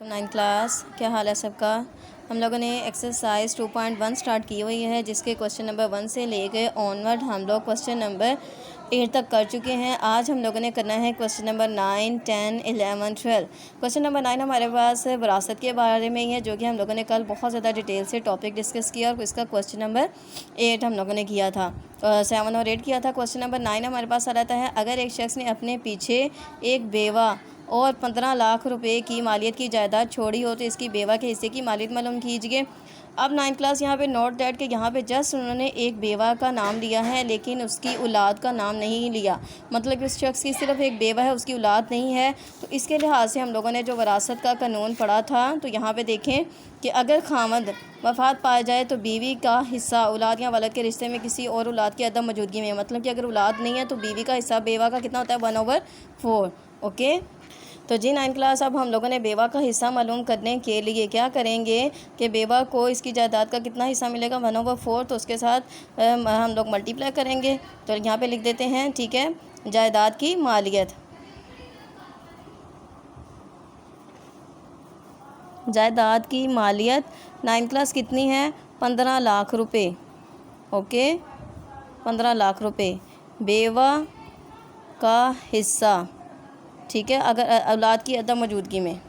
Nine class, क्या हाल है सबका। हम लोगों ने एक्सरसाइज 2.1 स्टार्ट की हुई है, जिसके क्वेश्चन नंबर 1 से लेके ऑनवर्ड हम लोग क्वेश्चन नंबर 8 तक कर चुके हैं। आज हम लोगों ने करना है क्वेश्चन नंबर 9, 10, 11, 12। क्वेश्चन नंबर 9 हमारे पास विरासत के बारे में ही है, जो कि हम लोगों ने कल बहुत ज़्यादा डिटेल से टॉपिक डिस्कस किया और इसका क्वेश्चन नंबर 8 हम लोगों ने किया था, 7 और 8 किया था। क्वेश्चन नंबर 9 हमारे पास आ रहता है, अगर एक शख्स ने अपने पीछे एक बेवा और 15 लाख रुपए की मालियत की जायदाद छोड़ी हो तो इसकी बेवा के हिस्से की मालियत मालूम कीजिए। अब 9 क्लास यहाँ पे नोट दैट के यहाँ पे जस्ट उन्होंने एक बेवा का नाम लिया है, लेकिन उसकी औलाद का नाम नहीं लिया। मतलब कि उस शख्स की सिर्फ एक बेवा है, उसकी औलाद नहीं है। तो इसके लिहाज से हम लोगों ने जो विरासत का कानून पढ़ा था, तो यहाँ पे देखें कि अगर खामद वफ़ात पाया जाए तो बीवी का हिस्सा औलाद या वलद के रिश्ते में किसी और औलाद की अदम मौजूदगी में, मतलब कि अगर औलाद नहीं है तो बीवी का हिस्सा बेवा का कितना होता है, 1/4। ओके, तो जी 9 क्लास, अब हम लोगों ने बेवा का हिस्सा मालूम करने के लिए क्या करेंगे कि बेवा को इसकी जायदाद का कितना हिस्सा मिलेगा, 1/4। तो उसके साथ हम लोग मल्टीप्लाई करेंगे। तो यहाँ पे लिख देते हैं, ठीक है, जायदाद की मालियत। जायदाद की मालियत 9 क्लास कितनी है, 15 लाख रुपए। ओके, 15 लाख रुपए बेवा का हिस्सा, ठीक है, अगर औलाद की अदम मौजूदगी में।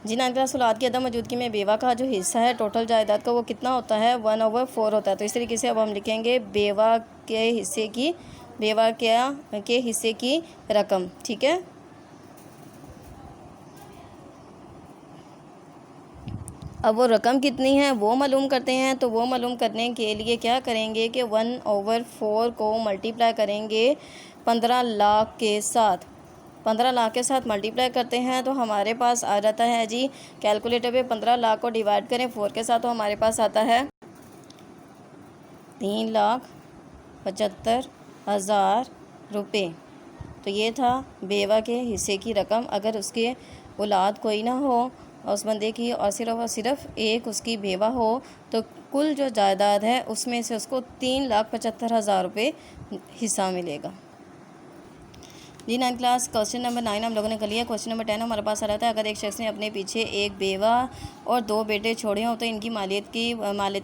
जी 9 क्लास, औलाद की अदम मौजूदगी में बेवा का जो हिस्सा है टोटल जायदाद का, वो कितना होता है, 1/4 होता है। तो इस तरीके से अब हम लिखेंगे बेवा के हिस्से की, बेवा के हिस्से की रकम, ठीक है। अब वो रकम कितनी है वो मालूम करते हैं। तो वो मालूम करने के लिए क्या करेंगे कि 1/4 को मल्टीप्लाई करेंगे 15 लाख के साथ। 15 लाख के साथ मल्टीप्लाई करते हैं तो हमारे पास आ जाता है जी, कैलकुलेटर पे 15 लाख को डिवाइड करें 4 के साथ, तो हमारे पास आता है 3,75,000 रुपये। तो ये था बेवा के हिस्से की रकम। अगर उसके औलाद कोई ना हो और उस बंदे की और सिर्फ एक उसकी बेवा हो, तो कुल जो जायदाद है उसमें से उसको 3,75,000 रुपये हिस्सा मिलेगा। जी 9 क्लास, क्वेश्चन नंबर 9 हम लोगों ने कर लिया। क्वेश्चन नंबर 10 हमारे पास आ रहा था, अगर एक शख्स ने अपने पीछे एक बेवा और 2 बेटे छोड़े हों तो इनकी मालियती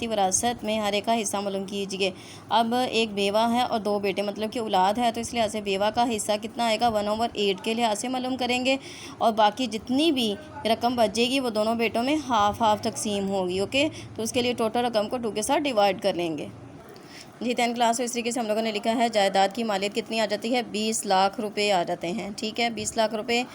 विरासत में हर एक का हिस्सा मालूम कीजिए। अब एक बेवा है और 2 बेटे, मतलब कि औलाद है, तो इस लिहाज से बेवा का हिस्सा कितना आएगा, 1/8 के लिहाज से मालूम करेंगे। और बाकी जितनी भी रकम बचेगी वो दोनों बेटों में हाफ तकसीम होगी। ओके, तो उसके लिए टोटल रकम को 2 के साथ डिवाइड कर लेंगे। जी 10 क्लास, इस तरीके से हम लोगों ने लिखा है, जायदाद की मालियत कितनी आ जाती है, 20 लाख रुपए आ जाते हैं, ठीक है, 20 लाख रुपए।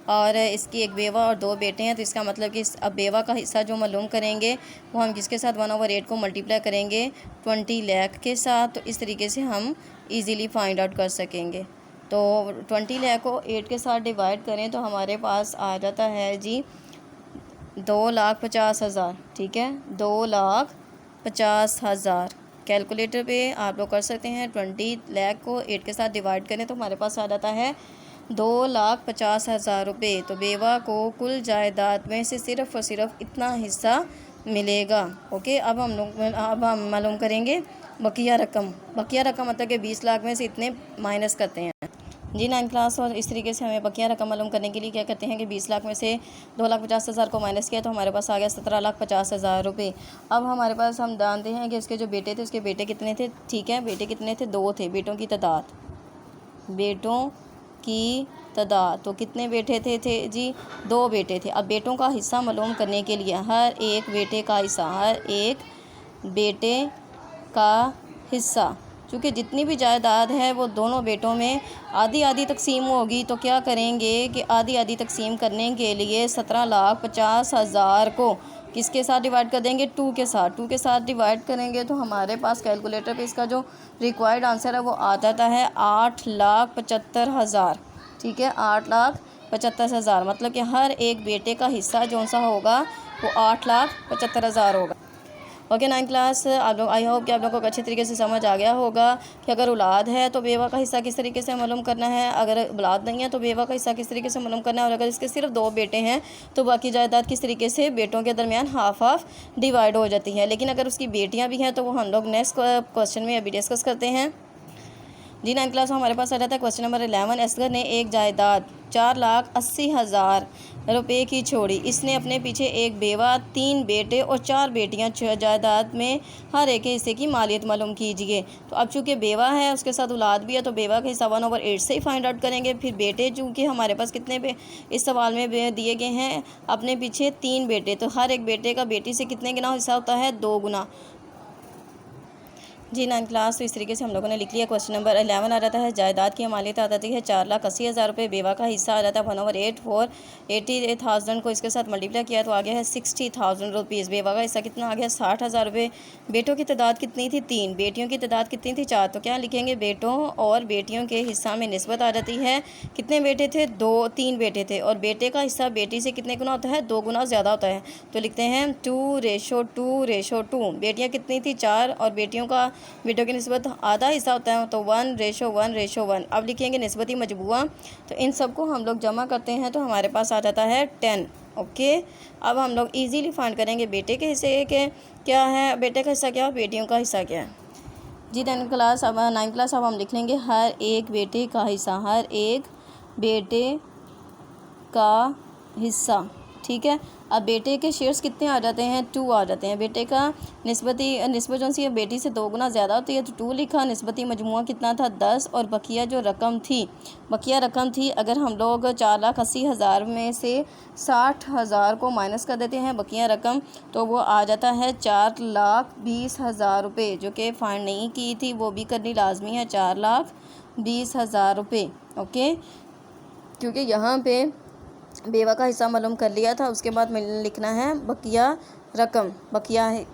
और इसकी एक बेवा और 2 बेटे हैं, तो इसका मतलब कि अब बेवा का हिस्सा जो मालूम करेंगे वो हम किसके साथ, 1/8 को मल्टीप्लाई करेंगे 20 लाख के साथ। तो इस तरीके से हम इजीली फाइंड आउट कर सकेंगे। तो 20 लाख को 8 के साथ डिवाइड करें तो हमारे पास आ जाता है जी 2,50,000, ठीक है, 2,50,000। कैलकुलेटर पे आप लोग कर सकते हैं, 20 लाख को 8 के साथ डिवाइड करें तो हमारे पास आ जाता है 2,50,000 रुपये। तो बेवा को कुल जायदाद में से सिर्फ़ और सिर्फ इतना हिस्सा मिलेगा। ओके, अब हम मालूम करेंगे बकिया रकम। बकिया रकम मतलब कि 20 लाख में से इतने माइनस करते हैं। जी 9 क्लास, और इस तरीके से हमें बकिया रकम मालूम करने के लिए क्या करते हैं कि 20 लाख में से 2,50,000 को माइनस किया तो हमारे पास आ गया 17,50,000 रुपये। अब हमारे पास हम जानते हैं कि उसके जो बेटे थे उसके बेटे कितने थे, ठीक है, बेटे कितने थे, 2 थे। बेटों की तादाद तो कितने बेटे थे जी, 2 बेटे थे। अब बेटों का हिस्सा मालूम करने के लिए हर एक बेटे का हिस्सा, चूँकि जितनी भी जायदाद है वो दोनों बेटों में आधी तकसीम होगी, तो क्या करेंगे कि आधी तकसीम करने के लिए 17,50,000 को किसके साथ डिवाइड कर देंगे, 2 के साथ। 2 के साथ डिवाइड करेंगे तो हमारे पास कैलकुलेटर पे इसका जो रिक्वायर्ड आंसर है वो आ जाता है 8,75,000, ठीक है, 8,75,000। मतलब कि हर एक बेटे का हिस्सा जो सा होगा वो 8,75,000 होगा। ओके 9 क्लास, आप लोग, आई होप कि आप लोगों को अच्छे तरीके से समझ आ गया होगा कि अगर औलाद है तो बेवा का हिस्सा किस तरीके से मालूम करना है, अगर औलाद नहीं है तो बेवा का हिस्सा किस तरीके से मालूम करना है, और अगर इसके सिर्फ 2 बेटे हैं तो बाकी जायदाद किस तरीके से बेटों के दरमियान हाफ डिवाइड हो जाती है। लेकिन अगर उसकी बेटियाँ भी हैं तो वो हम लोग नेक्स्ट क्वेश्चन में अभी डिस्कस करते हैं। जी 9 क्लास, हमारे पास आ जाता है क्वेश्चन नंबर 11। असगर ने एक जायदाद 4,80,000 रुपये की छोड़ी। इसने अपने पीछे एक बेवा, 3 बेटे और 4 बेटियां। जायदाद में हर एक के हिस्से की मालियत मालूम कीजिए। तो अब चूँकि बेवा है उसके साथ औलाद भी है तो बेवा का हिस्सा 1/8 से ही फाइंड आउट करेंगे। फिर बेटे चूँकि हमारे पास कितने इस सवाल में दिए गए हैं, अपने पीछे 3 बेटे, तो हर एक बेटे का बेटी से कितने गुना हिस्सा होता है? 2 गुना। जी 9 क्लास। तो इस तरीके से हम लोगों ने लिख लिया। क्वेश्चन नंबर 11 आ जाता है जायदाद की मालियत आ जाती है 4,80,000 रुपये। बेवा का हिस्सा आ जाता है 1/8 4 88,000 को इसके साथ मल्टीप्लाई किया तो आ गया है 60,000 रुपीज़। बेवा का हिस्सा कितना आ गया? 60,000 रुपये। बेटों की तादाद कितनी थी? 3। बेटियों की तादाद कितनी थी? 4। तो क्या लिखेंगे? बेटों और बेटियों के हिस्सा में निस्बत आ जाती है। कितने बेटे थे? 3 बेटे थे और बेटे का हिस्सा बेटी से कितने गुना होता है? 2 गुना ज़्यादा होता है। तो लिखते हैं 2:2:2। बेटियाँ कितनी थी? 4 और बेटों की निस्बत आधा हिस्सा होता है तो 1:1:1। अब लिखेंगे निस्बती मजबूआ। तो इन सब को हम लोग जमा करते हैं तो हमारे पास आ जाता है 10। ओके, अब हम लोग इजीली फाइंड करेंगे बेटे के हिस्से के क्या है, बेटे का हिस्सा क्या है, बेटियों का हिस्सा क्या है। जी 9 क्लास। अब हम लिख लेंगे हर एक बेटे का हिस्सा, हर एक बेटे का हिस्सा। ठीक है। अब बेटे के शेयर्स कितने आ जाते हैं? 2 आ जाते हैं। बेटे का निस्बत जो सी बेटी से 2 गुना ज़्यादा होती है तो 2 लिखा। निस्बती मजमुआ कितना था? 10। और बकिया रकम थी अगर हम लोग 4,80,000 में से 60,000 को माइनस कर देते हैं बकिया रकम तो वो आ जाता है 4,20,000 रुपये, जो कि फाइंड नहीं की थी वो भी करनी लाजमी है। 4,20,000 रुपये। ओके, क्योंकि यहाँ पे बेवा का हिस्सा मालूम कर लिया था, उसके बाद लिखना है बकिया रकम। बकिया है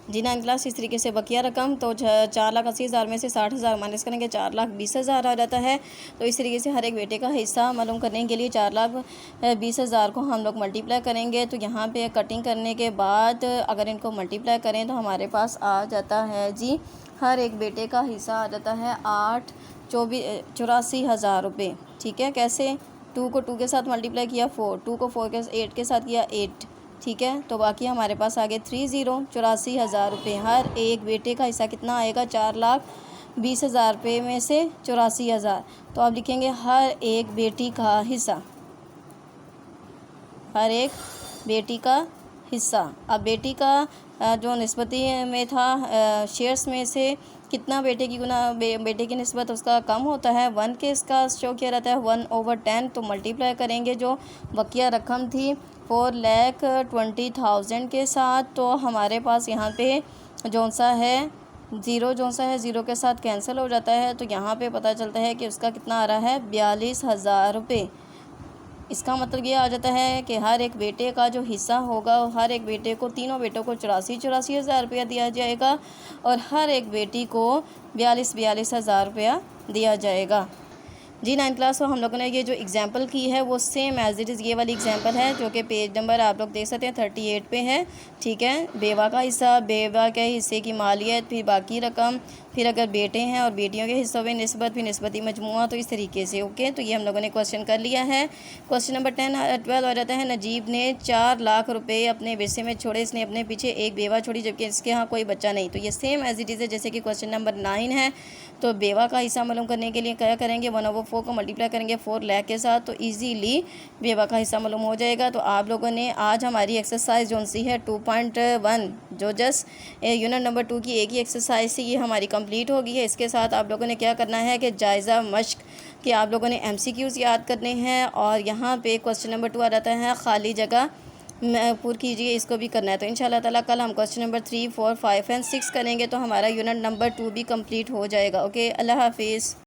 जी 9 क्लास। इस तरीके से बकिया रकम तो 4,80,000 में से 60,000 माइनस करेंगे 4,20,000 आ जाता है। तो इस तरीके से हर एक बेटे का हिस्सा मालूम करने के लिए 4,20,000 को हम लोग मल्टीप्लाई करेंगे। तो यहाँ पे कटिंग करने के बाद अगर इनको मल्टीप्लाई करें तो हमारे पास आ जाता है जी हर एक बेटे का हिस्सा आ जाता है 84,000 रुपये। ठीक है। कैसे? 2 को 2 के साथ मल्टीप्लाई किया 4, 2 को 8 के साथ किया 8। ठीक है। तो बाकी हमारे पास आगे 84,000 रुपये। हर एक बेटे का हिस्सा कितना आएगा? 4,20,000 रुपये में से 84,000। तो आप लिखेंगे हर एक बेटी का हिस्सा, हर एक बेटी का हिस्सा। अब बेटी का जो निस्बती में था शेयर्स में से कितना बेटे की निस्बत उसका कम होता है 1 के इसका शो किया रहता है 1/10। तो मल्टीप्लाई करेंगे जो बकिया रकम थी 4,20,000 के साथ। तो हमारे पास यहाँ पे ज़ीरो ज़ीरो के साथ कैंसिल हो जाता है। तो यहाँ पे पता चलता है कि उसका कितना आ रहा है 42,000 रुपये। इसका मतलब ये आ जाता है कि हर एक बेटे का जो हिस्सा होगा हर एक बेटे को, तीनों बेटों को 84,000 रुपया दिया जाएगा और हर एक बेटी को 42,000 रुपया दिया जाएगा। जी 9 क्लास। तो हम लोगों ने ये जो एग्जांपल की है वो सेम एज इट इज़ ये वाली एग्जांपल है जो कि पेज नंबर आप लोग देख सकते हैं 38 पे है। ठीक है। बेवा का हिस्सा, बेवा के हिस्से की मालियत, फिर बाकी रकम, फिर अगर बेटे हैं और बेटियों के हिस्सों में निस्बत, फिर निस्बती मजमुआ। तो इस तरीके से ओके। तो ये हम लोगों ने क्वेश्चन कर लिया है। क्वेश्चन नंबर 12 आ जाता है नजीब ने 4 लाख रुपये अपने विरसे में छोड़े। इसने अपने पीछे एक बेवा छोड़ी जबकि इसके यहाँ कोई बच्चा नहीं। तो ये सेम एज इट इज़ है जैसे कि क्वेश्चन नंबर 9 है। तो बेवा का हिस्सा मालूम करने के लिए क्या करेंगे 1/4 को मल्टीप्लाई करेंगे 4 लाख के साथ तो इजीली बेवा का हिस्सा मालूम हो जाएगा। तो आप लोगों ने आज हमारी एक्सरसाइज जो सी है 2.1 जो जस्ट यूनिट नंबर 2 की एक ही एक्सरसाइज थी ये हमारी कंप्लीट हो गई है। इसके साथ आप लोगों ने क्या करना है कि जायज़ा मश्क कि आप लोगों ने MCQs याद करने हैं और यहाँ पे क्वेश्चन नंबर 2 आ जाता है खाली जगह पूरी कीजिए, इसको भी करना है। तो इंशाल्लाह ताला कल हम क्वेश्चन नंबर 3, 4, 5 एंड 6 करेंगे तो हमारा यूनिट नंबर 2 भी कंप्लीट हो जाएगा। ओके, अल्लाह हाफिज़।